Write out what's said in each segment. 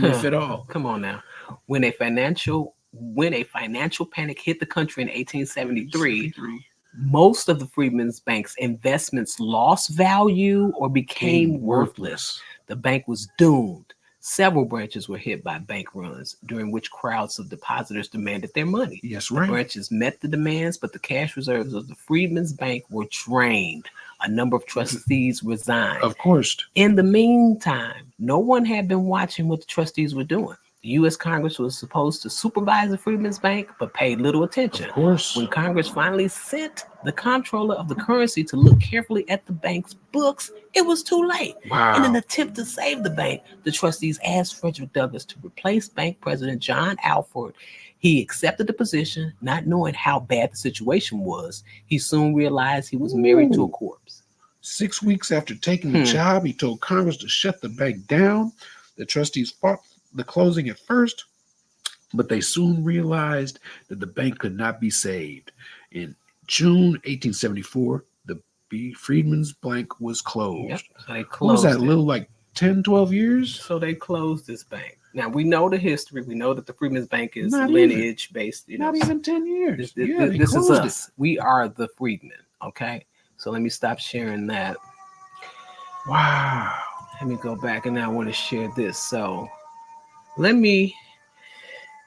mention, if at all. Come on now. When a financial panic hit the country in 1873, 73 most of the Freedmen's Bank's investments lost value or became came worthless. worthless. The bank was doomed. Several branches were hit by bank runs, during which crowds of depositors demanded their money. Yes, The right. branches met the demands, but the cash reserves of the Freedmen's Bank were drained. A number of trustees resigned. Of course. In the meantime, no one had been watching what the trustees were doing. The U.S. Congress was supposed to supervise the Freedmen's Bank, but paid little attention. Of course. When Congress finally sent the comptroller of the currency to look carefully at the bank's books, it was too late. In an Wow. attempt to save the bank, the trustees asked Frederick Douglass to replace Bank President John Alford. He accepted the position, not knowing how bad the situation was. He soon realized he was married to a Ooh. corpse. 6 weeks after taking the Hmm. job, he told Congress to shut the bank down. The trustees fought the closing at first, but they soon realized that the bank could not be saved. In June 1874, the Freedmen's Bank was closed. Yep. So they What was that, closed a it. little like 10, 12 years? So they closed this bank. Now we know the history. We know that the Freedmen's Bank is Not lineage based. Not even 10 years. this, Yeah, they this is closed it. us. We are the Freedmen. Okay. So let me stop sharing that. Wow. Let me go back, and now I want to share this. So let me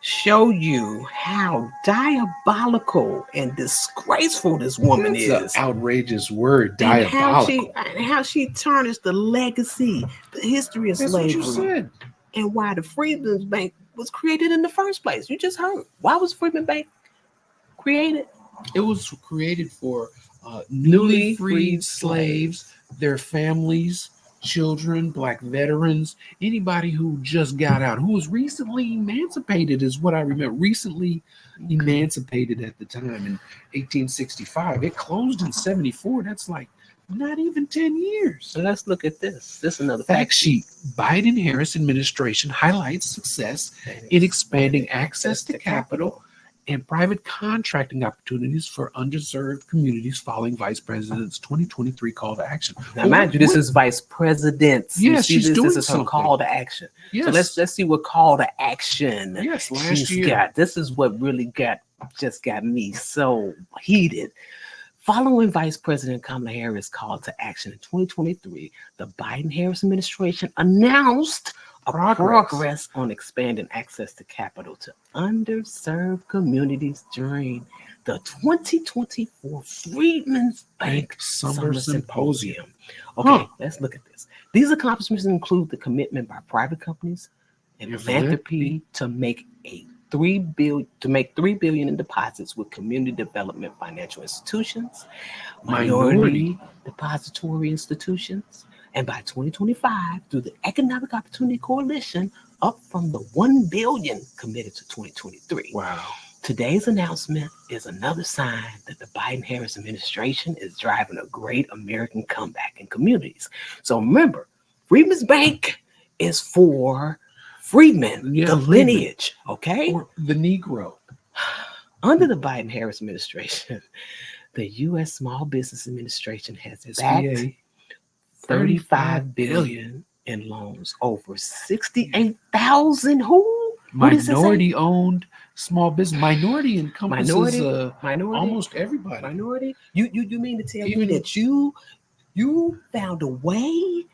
show you how diabolical and disgraceful this woman That's an is. outrageous word, And diabolical. how she tarnished the legacy, the history of That's what you slavery, said. and why the Freedmen's Bank was created in the first place. You just heard. Why was Freedman Bank created? It was created for Newly newly freed freed slaves, their families, children, black veterans, anybody who just got out, who was recently emancipated, is what I remember. Recently emancipated at the time in 1865. It closed in 74. That's like not even 10 years. So let's look at this. This is another Fact sheet. Biden Harris administration highlights success in expanding access to capital and private contracting opportunities for underserved communities following Vice President's 2023 call to action. Now, mind you, this is Vice President's. You Yes, see she's this. doing This is her something. call to action. Yes. So let's see what call to action Yes, last she's year. got. This is what really got me so heated. Following Vice President Kamala Harris' call to action in 2023, the Biden-Harris administration announced a progress on expanding access to capital to underserved communities during the 2024 Freedmen's Bank Summer Symposium. Okay, let's look at this. These accomplishments include the commitment by private companies and philanthropy to make $3 billion in deposits with community development financial institutions, minority depository institutions, and by 2025 through the Economic Opportunity Coalition, up from the $1 billion committed to 2023. Wow. Today's announcement is another sign that the Biden-Harris administration is driving a great American comeback in communities. So remember, Freedmen's Bank is for Freedmen, the lineage, okay? Or the Negro. Under the Biden-Harris administration, the U.S. Small Business Administration has backed $35 billion in loans, over 68,000 minority-owned small business. Minority encompasses minority, almost everybody. Minority. You mean to tell me that you found a way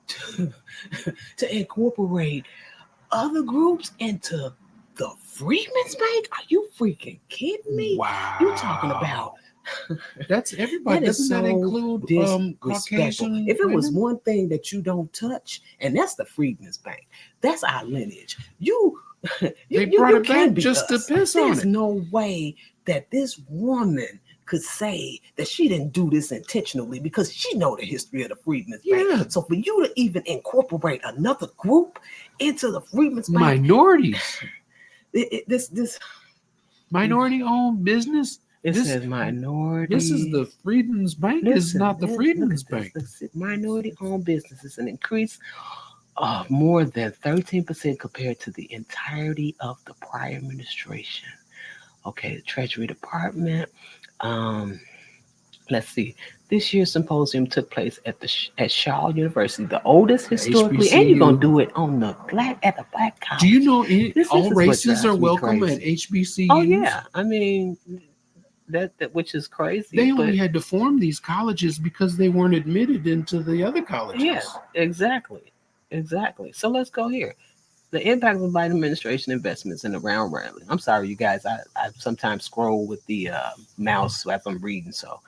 to incorporate other groups into the Freedmen's Bank? Are you freaking kidding me? Wow. You talking about that's everybody. Doesn't that include Caucasian? If it was one thing that you don't touch, and that's the Freedmen's Bank, that's our lineage. They brought it back just to piss on it. There's no way that this woman could say that she didn't do this intentionally, because she know the history of the Freedmen's Bank. So for you to even incorporate another group into the Freedmen's Bank, minorities, this minority-owned business. This says minority. This is the Freedmen's Bank. Is not the Freedmen's Bank. Minority-owned business is an increase of more than 13% compared to the entirety of the prior administration. Okay, the Treasury Department. Let's see. This year's symposium took place at Shaw University, the oldest historically, and you're HBCU. gonna do it on the Black college. Do you know This all is what races are drives me welcome at crazy. HBCUs? Oh yeah, I mean that which is crazy. They but only had to form these colleges because they weren't admitted into the other colleges. yeah, exactly. So let's go here. The impact of the Biden administration investments in the round rally. I'm sorry, you guys. I sometimes scroll with the mouse as I'm reading, so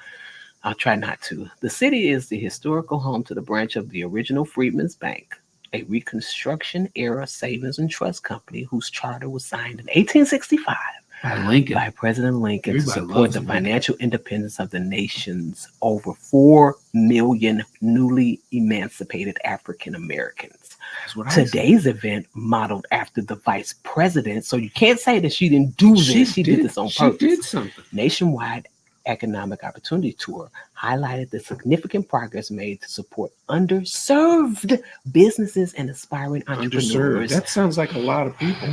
I'll try not to. The city is the historical home to the branch of the original Freedman's Bank, a Reconstruction era savings and trust company whose charter was signed in 1865 By Lincoln. by President Lincoln to Everybody support loves the Lincoln. financial independence of the nation's over 4 million newly emancipated African Americans. That's what I said. Today's event modeled after the vice president, so you can't say that she didn't do this. She did this on purpose. She did something. Nationwide Economic Opportunity Tour highlighted the significant progress made to support underserved businesses and aspiring entrepreneurs. That sounds like a lot of people.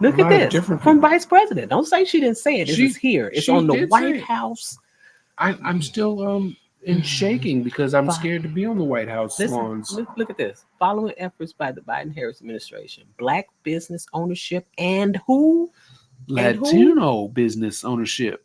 Look A at lot of this different from people. Vice President. Don't say she didn't say it. She- It's here. It's she on the did say White it. House. I'm still in shaking because I'm scared to be on the White House Listen, lawns. look at this. Following efforts by the Biden-Harris administration, Black business ownership and who Latino business ownership.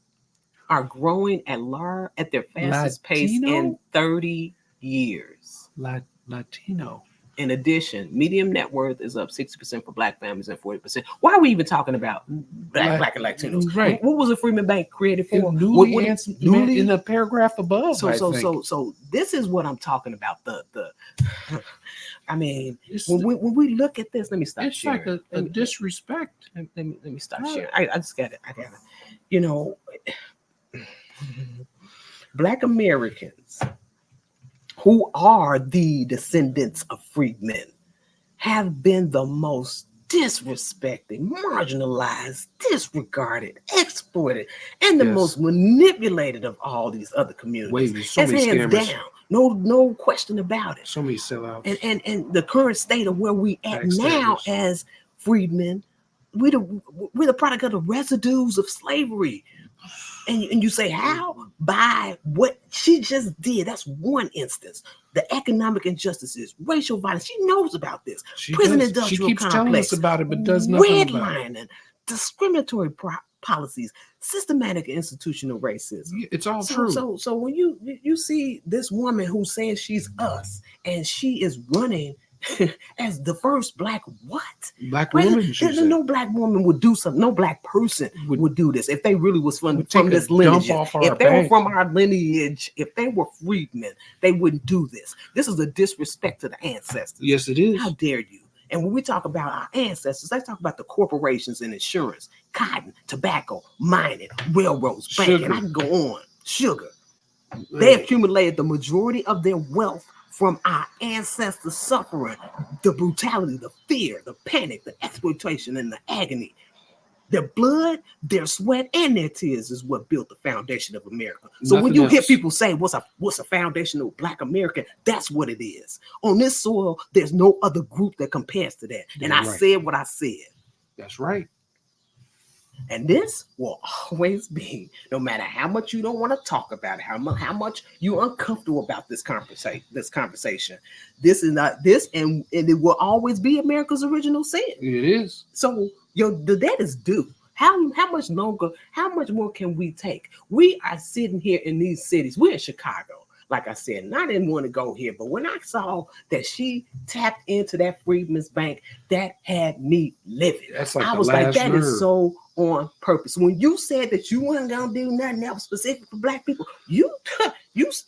are growing at their fastest pace in Latino? 30 years. Latino. In addition, median net worth is up 60% for Black families and 40%. Why are we even talking about Black and Latinos? Right. What was the Freedman Bank created for? Newly in the paragraph above. So this is what I'm talking about. I mean, when we look at this, let me stop it's sharing. like a disrespect. Let me stop sharing. I just got it. You know, Black Americans who are the descendants of freedmen have been the most disrespected, marginalized, disregarded, exploited, and the most manipulated of all these other communities. Wait, so many hands scammers. down. No question about it. So many sellouts. And the current state of where we at now as freedmen, we're the product of the residues of slavery. And you say how? By what she just did. That's one instance. The economic injustices, racial violence. She knows about this. Prison industrial she keeps complex, telling us about it, but does nothing about it. Redlining, discriminatory policies, systematic institutional racism. It's all true. So when you see this woman who says she's us and she is running as the first black woman. No black woman would do something. No black person would do this if they really was from this lineage. If they were from our lineage, if they were freedmen, they wouldn't do this. This is a disrespect to the ancestors. Yes, it is. How dare you? And when we talk about our ancestors, let's talk about the corporations and insurance, cotton, tobacco, mining, railroads, banking. I can go on. Sugar. They accumulated the majority of their wealth from our ancestors' suffering, the brutality, the fear, the panic, the exploitation, and the agony. Their blood, their sweat, and their tears is what built the foundation of America. So when you hear people say, what's a foundational Black American, that's what it is. On this soil, there's no other group that compares to that. And I said what I said. That's right. And this will always be, no matter how much you don't want to talk about it, how much you're uncomfortable about this conversation. This is not this, and it will always be America's original sin. It is. So the debt is due. How much longer? How much more can we take? We are sitting here in these cities. We're in Chicago. Like I said, and I didn't want to go here, but when I saw that she tapped into that Freedman's Bank, that had me living. I was like, that is so on purpose. When you said that you weren't gonna do nothing else specific for Black people, you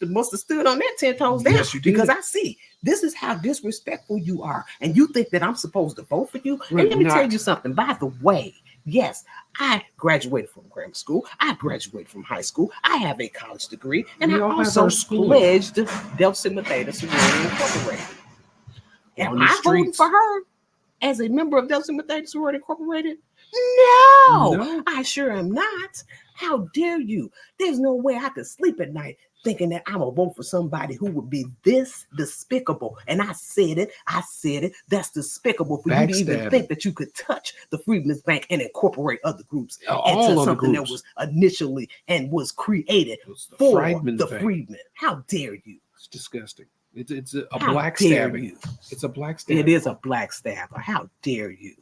must have stood on that 10 toes down. Yes, you did. Because I see this is how disrespectful you are, and you think that I'm supposed to vote for you. And let me tell you something. By the way, yes, I graduated from grammar school. I graduated from high school. I have a college degree, and I also pledged Delta Sigma Theta Sorority Incorporated. Am I voting for her as a member of Delta Sigma Theta Sorority Incorporated? No, I sure am not. How dare you? There's no way I could sleep at night thinking that I'm gonna vote for somebody who would be this despicable. And I said it. That's despicable for you to even Backstabbing. think that you could touch the Freedman's Bank and incorporate other groups All into other something that groups. was initially and was created It was the for Freedman's the Bank. Freedmen. How dare you? It's disgusting. It's a How black dare stabbing. you? It's a black stabbing. It is a black stabber. How dare you?